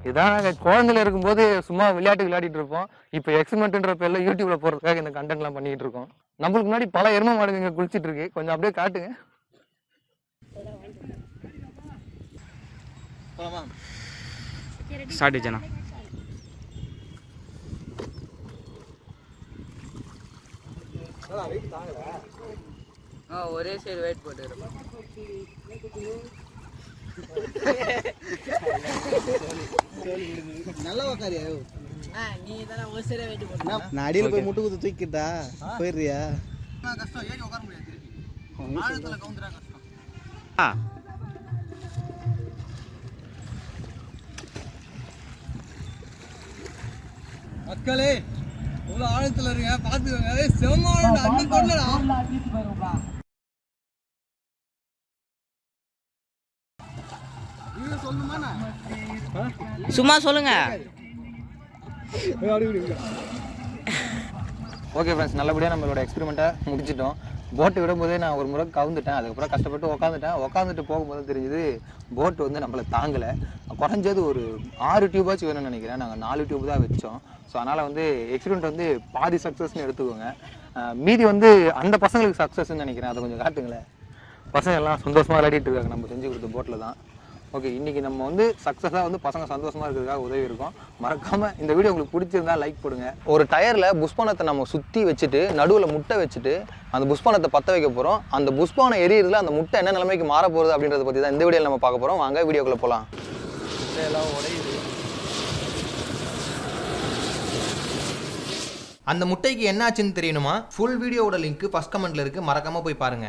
இதான் நாங்கள் குழந்தையில இருக்கும்போது சும்மா விளையாடிட்டு இருப்போம். இப்போ எக்ஸ்பெரிமெண்ட்ன்ற பேர்ல யூடியூப்ல போறதுக்காக இந்த கண்டென்ட்லாம் பண்ணிட்டு இருக்கோம். நம்மளுக்கு முன்னாடி பல எருமை மாடுங்க இங்கே குளிச்சிட்டு இருக்கு. கொஞ்சம் அப்படியே காட்டுங்க. ஸ்டார்ட் ஜனா. ஒரே சைடு வெயிட் போட்டு நல்லா உக்காரியா? நீ தானே ஒரு சைடு வெயிட் போட்டு. நான் அடியில போய் முட்டு குத்து தூக்கிட்டா போயிடுறியா? கஷ்டம், ஏறி உட்கார முடியாது. ஆழத்துல கவுந்துறா கஷ்டம். மக்களே இவ்வளவு ஆழத்துல இருங்க, பாத்துக்கோங்க. செம்ம அண்ணன் கொள்ளடா. சும்மா சொல்லுங்க. ஓகே ஃப்ரெண்ட்ஸ், நல்லபடியாக நம்மளோட எக்ஸ்பெரிமெண்ட்டை முடிச்சிட்டோம். போட்டு விடும்போதே நான் ஒரு முறை கவுந்துட்டேன். அதுக்கப்புறம் கஷ்டப்பட்டு உட்காந்துட்டு போகும்போது தெரிஞ்சுது போட்டு வந்து நம்மளை தாங்கலை. குறைஞ்சது ஒரு 6 டியூபாச்சும் வேணும்னு நினைக்கிறேன். நாங்கள் 4 டியூப் தான் வச்சோம். ஸோ அதனால் வந்து எக்ஸ்பெரிமெண்ட் வந்து பாதி சக்ஸஸ்ன்னு எடுத்துக்கோங்க. மீதி வந்து அந்த பசங்களுக்கு சக்ஸஸ்ன்னு நினைக்கிறேன். அதை கொஞ்சம் காட்டுங்களேன். பசங்க எல்லாம் சந்தோஷமாக விளையாடிட்டு இருக்காங்க நம்ம செஞ்சு கொடுத்த போட்டில் தான். ஓகே, இன்றைக்கி நம்ம வந்து சக்ஸஸாக வந்து பசங்க சந்தோஷமாக இருக்கிறதுக்காக உதவி இருக்கும். மறக்காமல் இந்த வீடியோ உங்களுக்கு பிடிச்சிருந்தா லைக் போடுங்க. ஒரு டயரில் புஷ்பானத்தை நம்ம சுற்றி வச்சுட்டு நடுவில் முட்டை வச்சுட்டு அந்த புஷ்பானத்தை பற்ற வைக்க போகிறோம். அந்த புஷ்பானம் எரியிறதுல அந்த முட்டை என்ன நிலைமைக்கு மாற போகுது அப்படின்றத பற்றி தான் இந்த வீடியோவில் நம்ம பார்க்க போகிறோம். வாங்க வீடியோக்குள்ளே போகலாம். எல்லாம் உடையுது. அந்த முட்டைக்கு என்ன ஆச்சுன்னு தெரியணுமா? ஃபுல் வீடியோவோட லிங்க் ஃபர்ஸ்ட் கமெண்ட்ல இருக்கு, மறக்காம போய் பாருங்க.